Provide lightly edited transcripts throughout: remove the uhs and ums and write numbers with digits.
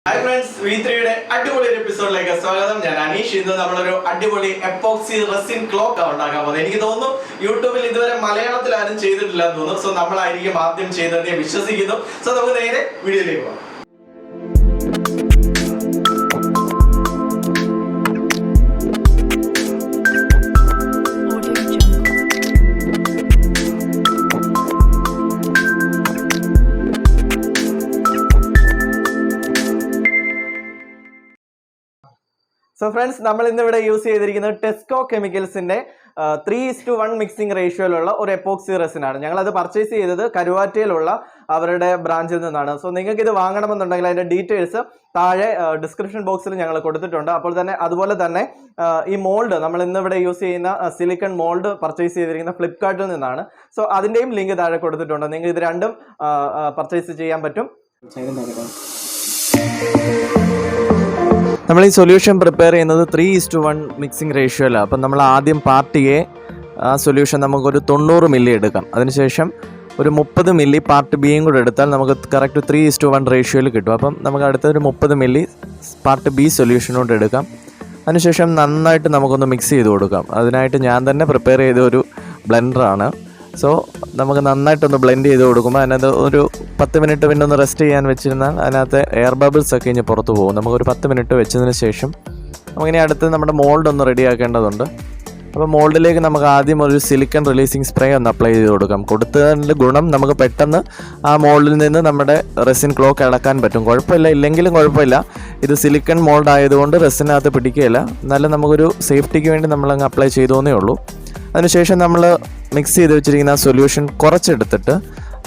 Hi friends, V3-യുടെ അടിപൊളി ഒരു എപ്പിസോഡിലേക്ക് സ്വാഗതം. ഞാൻ അനീഷ്. ഇന്ന് നമ്മളൊരു അടിപൊളി എപ്പോക്സി റെസിൻ ക്ലോക്ക് ഉണ്ടാക്കാൻ പോകുന്നത്. എനിക്ക് തോന്നുന്നു യൂട്യൂബിൽ ഇതുവരെ മലയാളത്തിൽ ആരും ചെയ്തിട്ടില്ല എന്ന് തോന്നുന്നു. സോ നമ്മളായിരിക്കും ആദ്യം ചെയ്തത് ഞാൻ വിശ്വസിക്കുന്നു. സോ നമുക്ക് നേരെ വീഡിയോയിലേക്ക് പോകാം. സോ ഫ്രണ്ട്സ്, നമ്മൾ ഇന്നിവിടെ യൂസ് ചെയ്തിരിക്കുന്നത് ടെസ്കോ കെമിക്കൽസിന്റെ 3:1 മിക്സിംഗ് റേഷ്യോയിലുള്ള ഒരു എപ്പോക്സി റെസിൻ ആണ്. ഞങ്ങളത് പർച്ചേസ് ചെയ്തത് കരുവാറ്റയിലുള്ള അവരുടെ ബ്രാഞ്ചിൽ നിന്നാണ്. സോ നിങ്ങൾക്ക് ഇത് വാങ്ങണമെന്നുണ്ടെങ്കിൽ അതിന്റെ ഡീറ്റെയിൽസ് താഴെ ഡിസ്ക്രിപ്ഷൻ ബോക്സിൽ ഞങ്ങൾ കൊടുത്തിട്ടുണ്ട്. അപ്പോൾ തന്നെ അതുപോലെ തന്നെ ഈ മോൾഡ് നമ്മൾ ഇന്നിവിടെ യൂസ് ചെയ്യുന്ന സിലിക്കൺ മോൾഡ് പർച്ചേസ് ചെയ്തിരിക്കുന്ന ഫ്ലിപ്കാർട്ടിൽ നിന്നാണ്. സോ അതിന്റെയും ലിങ്ക് താഴെ കൊടുത്തിട്ടുണ്ട്. നിങ്ങൾക്ക് ഇത് രണ്ടും പർച്ചേസ് ചെയ്യാൻ പറ്റും. നമ്മൾ ഈ സൊല്യൂഷൻ പ്രിപ്പയർ ചെയ്യുന്നത് 3:1 മിക്സിംഗ് റേഷ്യോയിലാണ്. അപ്പം നമ്മൾ ആദ്യം പാർട്ട് എ ആ സൊല്യൂഷൻ നമുക്കൊരു 90 മില്ലി എടുക്കാം. അതിനുശേഷം ഒരു 30 മില്ലി പാർട്ട് ബിയും കൂടെ എടുത്താൽ നമുക്ക് കറക്റ്റ് 3:1 റേഷ്യോയിൽ കിട്ടും. അപ്പം നമുക്ക് അടുത്തൊരു 30 മില്ലി പാർട്ട് ബി സൊല്യൂഷനോട് എടുക്കാം. അതിനുശേഷം നന്നായിട്ട് നമുക്കൊന്ന് മിക്സ് ചെയ്ത് കൊടുക്കാം. അതിനായിട്ട് ഞാൻ തന്നെ പ്രിപ്പയർ ചെയ്ത ഒരു ബ്ലെൻഡറാണ്. സോ നമുക്ക് നന്നായിട്ടൊന്ന് ബ്ലെൻഡ് ചെയ്ത് കൊടുക്കുമ്പോൾ അതിനകത്ത് ഒരു 10 മിനിറ്റ് പിന്നെ ഒന്ന് റെസ്റ്റ് ചെയ്യാൻ വെച്ചിരുന്നാൽ അതിനകത്ത് എയർ ബബിൾസ് ഒക്കെ ഇനി പുറത്ത് പോകും. നമുക്കൊരു 10 മിനിറ്റ് വെച്ചതിന് ശേഷം നമുക്കിനി അടുത്ത് നമ്മുടെ മോൾഡ് ഒന്ന് റെഡി ആക്കേണ്ടതുണ്ട്. അപ്പോൾ മോൾഡിലേക്ക് നമുക്ക് ആദ്യം ഒരു സിലിക്കൺ റിലീസിങ് സ്പ്രേ ഒന്ന് അപ്ലൈ ചെയ്ത് കൊടുക്കാം. കൊടുത്തതിൻ്റെ ഗുണം നമുക്ക് പെട്ടെന്ന് ആ മോൾഡിൽ നിന്ന് നമ്മുടെ റെസിൻ ക്ലോക്ക് ഇളക്കാൻ പറ്റും. കുഴപ്പമില്ല, ഇല്ലെങ്കിലും കുഴപ്പമില്ല. ഇത് സിലിക്കൺ മോൾഡ് ആയതുകൊണ്ട് റെസിനകത്ത് പിടിക്കുകയില്ല. എന്നാലും നമുക്കൊരു സേഫ്റ്റിക്ക് വേണ്ടി നമ്മളങ്ങ് അപ്ലൈ ചെയ്തോന്നേ ഉള്ളൂ. അതിനുശേഷം നമ്മൾ മിക്സ് ചെയ്ത് വെച്ചിരിക്കുന്ന ആ സൊല്യൂഷൻ കുറച്ചെടുത്തിട്ട്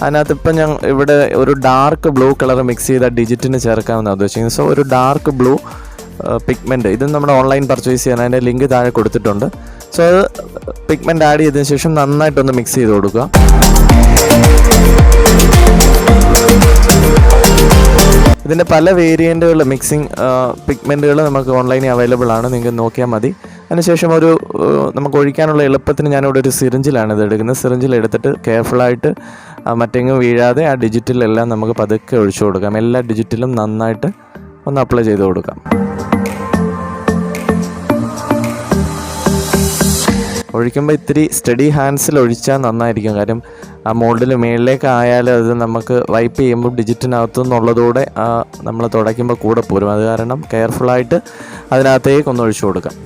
അതിനകത്ത് ഇപ്പം ഞാൻ ഇവിടെ ഒരു ഡാർക്ക് ബ്ലൂ കളർ മിക്സ് ചെയ്ത ഡിജിറ്റിന് ചേർക്കാമെന്നാണ് ഉദ്ദേശിക്കുന്നത്. സോ ഒരു ഡാർക്ക് ബ്ലൂ പിഗ്മെൻറ്റ്, ഇത് നമ്മുടെ ഓൺലൈൻ പർച്ചേസ് ചെയ്യാൻ അതിൻ്റെ ലിങ്ക് താഴെ കൊടുത്തിട്ടുണ്ട്. സോ അത് പിഗ്മെൻറ്റ് ആഡ് ചെയ്തതിന് ശേഷം നന്നായിട്ടൊന്ന് മിക്സ് ചെയ്ത് കൊടുക്കുക. ഇതിൻ്റെ പല വേരിയൻറ്റുകൾ മിക്സിങ് പിഗ്മെൻറ്റുകൾ നമുക്ക് ഓൺലൈനിൽ അവൈലബിൾ ആണ്, നിങ്ങൾക്ക് നോക്കിയാൽ മതി. അതിനുശേഷം നമുക്ക് ഒഴിക്കാനുള്ള എളുപ്പത്തിന് ഞാനിവിടെ ഒരു സിറിഞ്ചിലാണ് ഇത് എടുക്കുന്നത്. സിറിഞ്ചിൽ എടുത്തിട്ട് കെയർഫുള്ളായിട്ട് മറ്റെങ്ങും വീഴാതെ ആ ഡിജിറ്റിലെല്ലാം നമുക്ക് പതുക്കെ ഒഴിച്ചു കൊടുക്കാം. എല്ലാ ഡിജിറ്റിലും നന്നായിട്ട് ഒന്ന് അപ്ലൈ ചെയ്ത് കൊടുക്കാം. ഒഴിക്കുമ്പോൾ ഇത്തിരി സ്റ്റഡി ഹാൻഡ്സിൽ ഒഴിച്ചാൽ നന്നായിരിക്കും. കാര്യം ആ മോൾഡിൽ മേളിലേക്ക് ആയാലും അത് നമുക്ക് വൈപ്പ് ചെയ്യുമ്പോൾ ഡിജിറ്റിനകത്തു നിന്നുള്ളതോടെ നമ്മൾ തുടയ്ക്കുമ്പോൾ കൂടെ പോരും. അത് കാരണം കെയർഫുള്ളായിട്ട് അതിനകത്തേക്ക് ഒന്ന് ഒഴിച്ചു കൊടുക്കാം.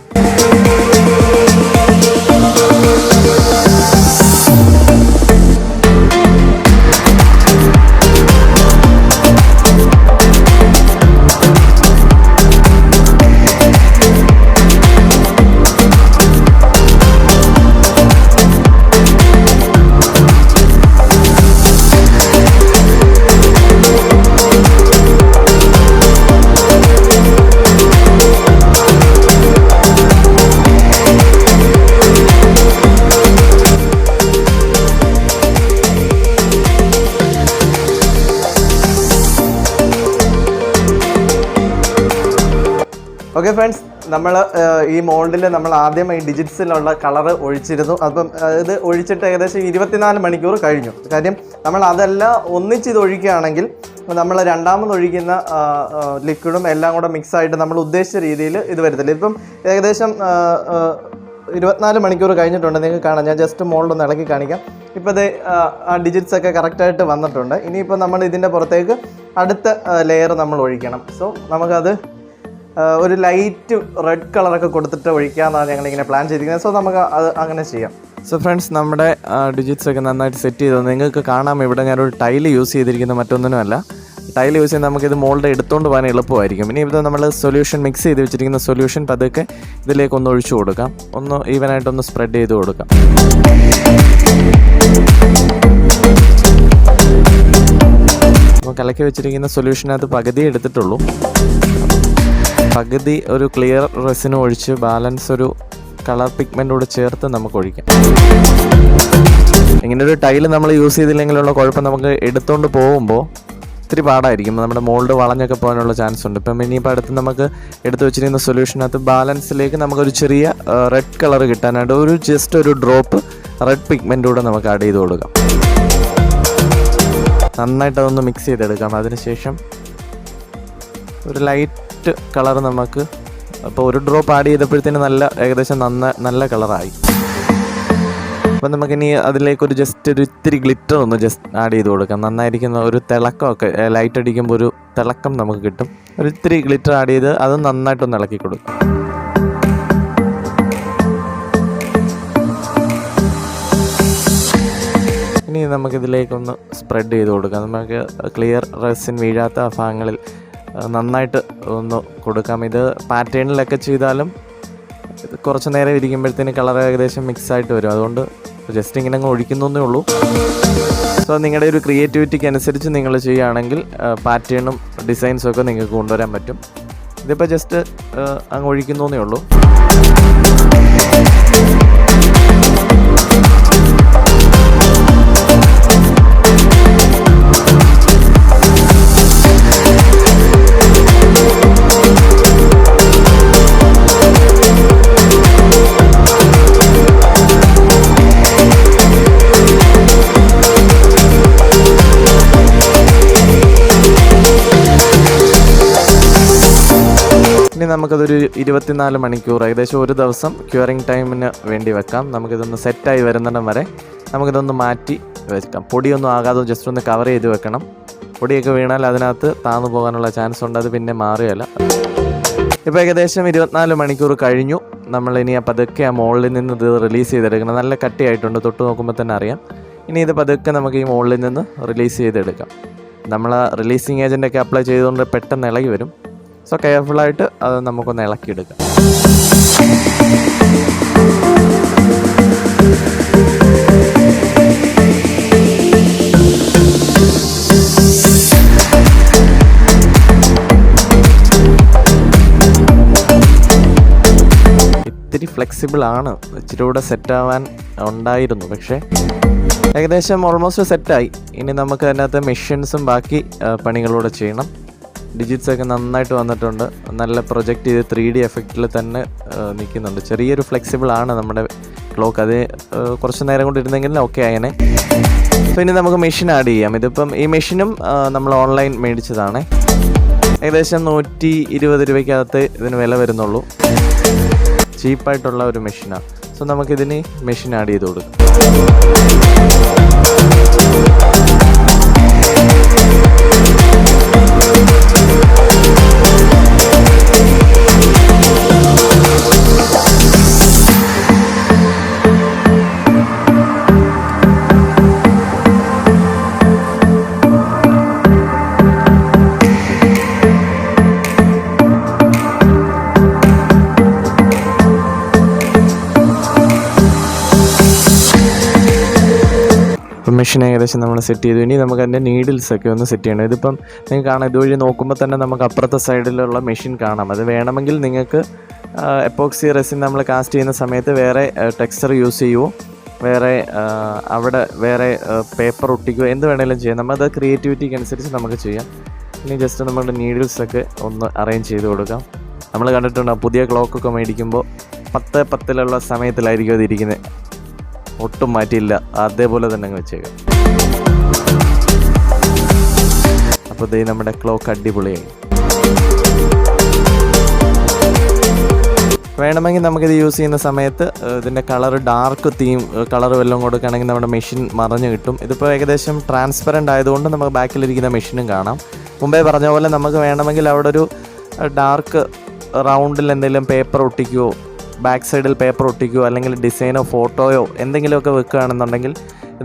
ഓക്കെ ഫ്രണ്ട്സ്, നമ്മൾ ഈ മോൾഡിൽ നമ്മൾ ആദ്യം ഈ ഡിജിറ്റ്സിലുള്ള കളറ് ഒഴിച്ചിരുന്നു. അപ്പം ഇത് ഒഴിച്ചിട്ട് ഏകദേശം 24 മണിക്കൂർ കഴിഞ്ഞു. കാര്യം നമ്മൾ അതെല്ലാം ഒന്നിച്ചിത് ഒഴിക്കുകയാണെങ്കിൽ നമ്മൾ രണ്ടാമത് ഒഴിക്കുന്ന ലിക്വിഡും എല്ലാം കൂടെ മിക്സായിട്ട് നമ്മൾ ഉദ്ദേശിച്ച രീതിയിൽ ഇത് വരത്തില്ല. ഇപ്പം ഏകദേശം 24 മണിക്കൂർ കഴിഞ്ഞിട്ടുണ്ട്. നിങ്ങൾക്ക് കാണാം, ഞാൻ ജസ്റ്റ് മോൾഡ് ഒന്ന് ഇളക്കി കാണിക്കാം. ഇപ്പോൾ ഇത് ആ ഡിജിറ്റ്സ് ഒക്കെ കറക്റ്റായിട്ട് വന്നിട്ടുണ്ട്. ഇനിയിപ്പോൾ നമ്മൾ ഇതിൻ്റെ പുറത്തേക്ക് അടുത്ത ലെയർ നമ്മൾ ഒഴിക്കണം. സോ നമുക്കത് ഒരു ലൈറ്റ് റെഡ് കളറൊക്കെ കൊടുത്തിട്ട് ഒഴിക്കാമെന്നാണ് ഞങ്ങളിങ്ങനെ പ്ലാൻ ചെയ്തിരിക്കുന്നത്. സോ നമുക്ക് അത് അങ്ങനെ ചെയ്യാം. സോ ഫ്രണ്ട്സ്, നമ്മുടെ ഡിജിറ്റ്സ് ഒക്കെ നന്നായിട്ട് സെറ്റ് ചെയ്തു. നിങ്ങൾക്ക് കാണാം ഇവിടെ ഞാനൊരു ടൈല് യൂസ് ചെയ്തിരിക്കുന്നത് മറ്റൊന്നിനുമല്ല. ടൈല് യൂസ് ചെയ്ത് നമുക്കിത് മോൾഡ് എടുത്തുകൊണ്ട് പോകാൻ എളുപ്പമായിരിക്കും. ഇനി ഇത് നമ്മൾ സൊല്യൂഷൻ മിക്സ് ചെയ്ത് വെച്ചിരിക്കുന്ന സൊല്യൂഷൻ പതുക്കെ ഇതിലേക്കൊന്ന് ഒഴിച്ചു കൊടുക്കാം. ഒന്ന് ഈവനായിട്ടൊന്ന് സ്പ്രെഡ് ചെയ്ത് കൊടുക്കാം. അപ്പോൾ കലക്കി വെച്ചിരിക്കുന്ന സൊല്യൂഷനകത്ത് പകുതി എടുത്തിട്ടുള്ളൂ. പകുതി ഒരു ക്ലിയർ റെസിന് ഒഴിച്ച് ബാലൻസ് ഒരു കളർ പിഗ്മെൻറ്റോട് ചേർത്ത് നമുക്ക് ഒഴിക്കാം. ഇങ്ങനൊരു ടൈല് നമ്മൾ യൂസ് ചെയ്തില്ലെങ്കിലുള്ള കുഴപ്പം നമുക്ക് എടുത്തുകൊണ്ട് പോകുമ്പോൾ ഇത്തിരി പാടായിരിക്കും. നമ്മുടെ മോൾഡ് വളഞ്ഞൊക്കെ പോകാനുള്ള ചാൻസ് ഉണ്ട്. ഇപ്പം ഇനിയിപ്പോൾ അടുത്ത് നമുക്ക് എടുത്ത് വെച്ചിരിക്കുന്ന സൊല്യൂഷനകത്ത് ബാലൻസിലേക്ക് നമുക്കൊരു ചെറിയ റെഡ് കളർ കിട്ടാനായിട്ട് ജസ്റ്റ് ഒരു ഡ്രോപ്പ് റെഡ് പിഗ്മെൻറ്റൂടെ നമുക്ക് ആഡ് ചെയ്ത് കൊടുക്കാം. നന്നായിട്ട് അതൊന്ന് മിക്സ് ചെയ്തെടുക്കാം. അതിനുശേഷം ഒരു ലൈറ്റ് കളർ നമുക്ക് അപ്പോൾ ഒരു ഡ്രോപ്പ് ആഡ് ചെയ്തപ്പോഴത്തേന് ഏകദേശം നല്ല കളറായി. അപ്പം നമുക്കിനി അതിലേക്കൊരു ജസ്റ്റ് ഒരു ഇത്തിരി ഗ്ലിറ്റർ ഒന്ന് ആഡ് ചെയ്ത് കൊടുക്കാം. നന്നായിരിക്കുന്ന ഒരു തിളക്കമൊക്കെ ലൈറ്റ് അടിക്കുമ്പോൾ ഒരു തിളക്കം നമുക്ക് കിട്ടും. ഒരു ഇത്തിരി ഗ്ലിറ്റർ ആഡ് ചെയ്ത് അത് നന്നായിട്ടൊന്ന് ഇളക്കി കൊടുക്കും. ഇനി നമുക്കിതിലേക്കൊന്ന് സ്പ്രെഡ് ചെയ്ത് കൊടുക്കാം. നമുക്ക് ക്ലിയർ റെസിൻ വീഴാത്ത ഭാഗങ്ങളിൽ നന്നായിട്ട് ഒന്ന് കൊടുക്കാം. ഇത് പാറ്റേണിലൊക്കെ ചെയ്താലും കുറച്ച് നേരം ഇരിക്കുമ്പോഴത്തേന് കളർ ഏകദേശം മിക്സായിട്ട് വരും. അതുകൊണ്ട് ജസ്റ്റ് ഇങ്ങനെ അങ്ങ് ഒഴിക്കുന്നേ ഉള്ളൂ. സോ നിങ്ങളുടെ ഒരു ക്രിയേറ്റിവിറ്റിക്ക് അനുസരിച്ച് നിങ്ങൾ ചെയ്യുകയാണെങ്കിൽ പാറ്റേണും ഡിസൈൻസും ഒക്കെ നിങ്ങൾക്ക് കൊണ്ടുവരാൻ പറ്റും. ഇതിപ്പോൾ ജസ്റ്റ് അങ്ങ് ഒഴിക്കുന്നേ ഉള്ളൂ. ഇനി നമുക്കതൊരു 24 മണിക്കൂർ ഏകദേശം ഒരു ദിവസം ക്യൂറിങ് ടൈമിന് വേണ്ടി വെക്കാം. നമുക്കിതൊന്ന് സെറ്റായി വരുന്നിടം വരെ നമുക്കിതൊന്ന് മാറ്റി വെക്കാം. പൊടിയൊന്നും ആകാതെ ജസ്റ്റ് ഒന്ന് കവർ ചെയ്ത് വെക്കണം. പൊടിയൊക്കെ വീണാൽ അതിനകത്ത് താന്നു പോകാനുള്ള ചാൻസ് ഉണ്ട്. അത് പിന്നെ മാറുകയല്ല. ഇപ്പോൾ ഏകദേശം 24 മണിക്കൂർ കഴിഞ്ഞു. നമ്മളിനി പതുക്കെ ആ മോളിൽ നിന്ന് ഇത് റിലീസ് ചെയ്തെടുക്കണം. നല്ല കട്ടിയായിട്ടുണ്ട്, തൊട്ട് നോക്കുമ്പോൾ തന്നെ അറിയാം. ഇനി ഇത് പതുക്കെ നമുക്ക് ഈ മോളിൽ നിന്ന് റിലീസ് ചെയ്തെടുക്കാം. നമ്മൾ റിലീസിങ് ഏജൻ്റൊക്കെ അപ്ലൈ ചെയ്തുകൊണ്ട് പെട്ടെന്ന് ഇളകി വരും. സോ കെയർഫുള്ളായിട്ട് അത് നമുക്കൊന്ന് ഇളക്കിയെടുക്കാം. ഇത്തിരി ഫ്ലെക്സിബിൾ ആണ്, ഇച്ചിരി കൂടെ സെറ്റാവാൻ ഉണ്ടായിരുന്നു. പക്ഷേ ഏകദേശം ഓൾമോസ്റ്റ് സെറ്റായി. ഇനി നമുക്ക് അതിനകത്ത് മെഷീൻസും ബാക്കി പണികളൂടെ ചെയ്യണം. ഡിജിറ്റ്സൊക്കെ നന്നായിട്ട് വന്നിട്ടുണ്ട്. നല്ല പ്രൊജക്റ്റ് ചെയ്ത് 3D എഫക്റ്റിൽ തന്നെ നിൽക്കുന്നുണ്ട്. ചെറിയൊരു ഫ്ലെക്സിബിൾ ആണ് നമ്മുടെ ക്ലോക്ക്. അത് കുറച്ച് നേരം കൊണ്ട് ഇരുന്നെങ്കിൽ ഓക്കെ ആയനെ. അപ്പോൾ ഇനി നമുക്ക് മെഷീൻ ആഡ് ചെയ്യാം. ഇതിപ്പം ഈ മെഷീനും നമ്മൾ ഓൺലൈൻ മേടിച്ചതാണ്. ഏകദേശം 120 രൂപയ്ക്കകത്ത് ഇതിന് വില വരുന്നുള്ളൂ. ചീപ്പായിട്ടുള്ള ഒരു മെഷീനാണ്. സോ നമുക്കിതിന് മെഷീൻ ആഡ് ചെയ്ത് കൊടുക്കാം. മെഷീൻ ഏകദേശം നമ്മൾ സെറ്റ് ചെയ്തു. ഇനി നമുക്ക് അതിൻ്റെ നീഡിൽസൊക്കെ ഒന്ന് സെറ്റ് ചെയ്യണം. ഇതിപ്പം നിങ്ങൾക്ക് കാണാം, ഇതുവഴി നോക്കുമ്പോൾ തന്നെ നമുക്ക് അപ്പുറത്തെ സൈഡിലുള്ള മെഷീൻ കാണാം. അത് വേണമെങ്കിൽ നിങ്ങൾക്ക് എപ്പോക്സി റെസിൻ നമ്മൾ കാസ്റ്റ് ചെയ്യുന്ന സമയത്ത് വേറെ ടെക്സ്ചർ യൂസ് ചെയ്യുമോ, വേറെ പേപ്പർ ഒട്ടിക്കുകയോ എന്ത് വേണമെങ്കിലും ചെയ്യാം. നമ്മളത് ക്രിയേറ്റിവിറ്റിക്ക് അനുസരിച്ച് നമുക്ക് ചെയ്യാം. ഇനി ജസ്റ്റ് നമ്മുടെ നീഡിൽസൊക്കെ ഒന്ന് അറേഞ്ച് ചെയ്ത് കൊടുക്കാം. നമ്മൾ കണ്ടിട്ടുണ്ട് പുതിയ ക്ലോക്കൊക്കെ മേടിക്കുമ്പോൾ 10:10 സമയത്തിലായിരിക്കും അതിരിക്കുന്നത്. ഒട്ടും മാറ്റിയില്ല, അതേപോലെ തന്നെ അങ്ങ് വെച്ചേക്കാം. അപ്പോൾ ദേ നമ്മുടെ ക്ലോക്ക് അടിപൊളിയായി. വേണമെങ്കിൽ നമുക്കിത് യൂസ് ചെയ്യുന്ന സമയത്ത് ഇതിൻ്റെ കളർ ഡാർക്ക് കളർ വല്ലതും കൊടുക്കുകയാണെങ്കിൽ നമ്മുടെ മെഷീൻ മറഞ്ഞു കിട്ടും. ഇതിപ്പോൾ ഏകദേശം ട്രാൻസ്പെറൻ്റ് ആയതുകൊണ്ട് നമുക്ക് ബാക്കിലിരിക്കുന്ന മെഷീനും കാണാം. മുമ്പേ പറഞ്ഞ പോലെ നമുക്ക് വേണമെങ്കിൽ അവിടെ ഒരു ഡാർക്ക് റൗണ്ടിൽ എന്തെങ്കിലും പേപ്പർ ഒട്ടിക്കുകയോ ബാക്ക് സൈഡിൽ പേപ്പർ ഒട്ടിക്കുകയോ അല്ലെങ്കിൽ ഡിസൈനോ ഫോട്ടോയോ എന്തെങ്കിലുമൊക്കെ വെക്കുകയാണെന്നുണ്ടെങ്കിൽ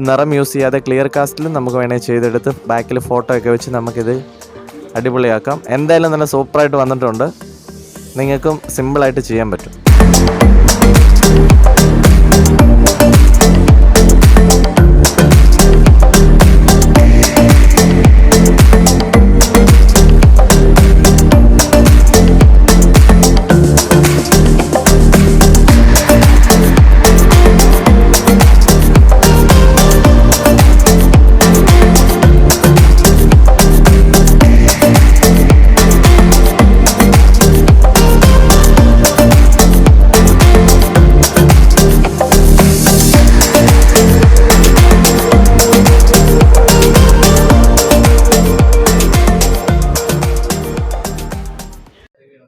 നിറം യൂസ് ചെയ്യാതെ ക്ലിയർ കാസ്റ്റിലും നമുക്ക് വേണമെങ്കിൽ ചെയ്തെടുത്ത് ബാക്കിൽ ഫോട്ടോ ഒക്കെ വെച്ച് നമുക്കിത് അടിപൊളിയാക്കാം. എന്തായാലും നല്ല സൂപ്പറായിട്ട് വന്നിട്ടുണ്ട്. നിങ്ങൾക്കും സിമ്പിളായിട്ട് ചെയ്യാൻ പറ്റും.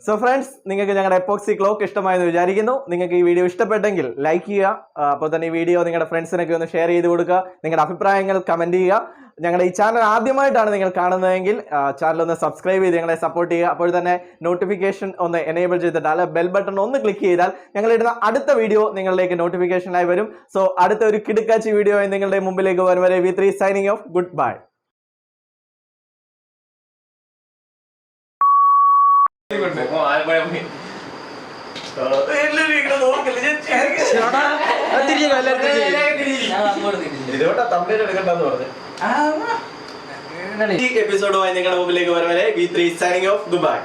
സോ ഫ്രണ്ട്സ്, നിങ്ങൾക്ക് ഞങ്ങളുടെ എപ്പോക്സി ക്ലോക്ക് ഇഷ്ടമായെന്ന് വിചാരിക്കുന്നു. നിങ്ങൾക്ക് ഈ വീഡിയോ ഇഷ്ടപ്പെട്ടെങ്കിൽ ലൈക്ക് ചെയ്യുക. അപ്പോൾ തന്നെ ഈ വീഡിയോ നിങ്ങളുടെ ഫ്രണ്ട്സിനൊക്കെ ഒന്ന് ഷെയർ ചെയ്ത് കൊടുക്കുക. നിങ്ങളുടെ അഭിപ്രായങ്ങൾ കമൻറ്റ് ചെയ്യുക. ഞങ്ങളുടെ ഈ ചാനൽ ആദ്യമായിട്ടാണ് നിങ്ങൾ കാണുന്നതെങ്കിൽ ചാനൽ ഒന്ന് സബ്സ്ക്രൈബ് ചെയ്ത് ഞങ്ങളെ സപ്പോർട്ട് ചെയ്യുക. അപ്പോൾ തന്നെ നോട്ടിഫിക്കേഷൻ ഒന്ന് എനേബിൾ ചെയ്തിട്ട് അല്ല ബെൽ ബട്ടൺ ഒന്ന് ക്ലിക്ക് ചെയ്താൽ ഞങ്ങളിടുന്ന അടുത്ത വീഡിയോ നിങ്ങളിലേക്ക് നോട്ടിഫിക്കേഷനായി വരും. സോ അടുത്ത ഒരു കിടുക്കാച്ചി വീഡിയോ നിങ്ങളുടെ മുമ്പിലേക്ക് വരും വരെ V3 signing off. Good bye. ഈ എപ്പിസോഡുമായി നിങ്ങളുടെ മുമ്പിലേക്ക് വരും വരെ V3 സൈനിങ് ഓഫ്. ദുബായ്.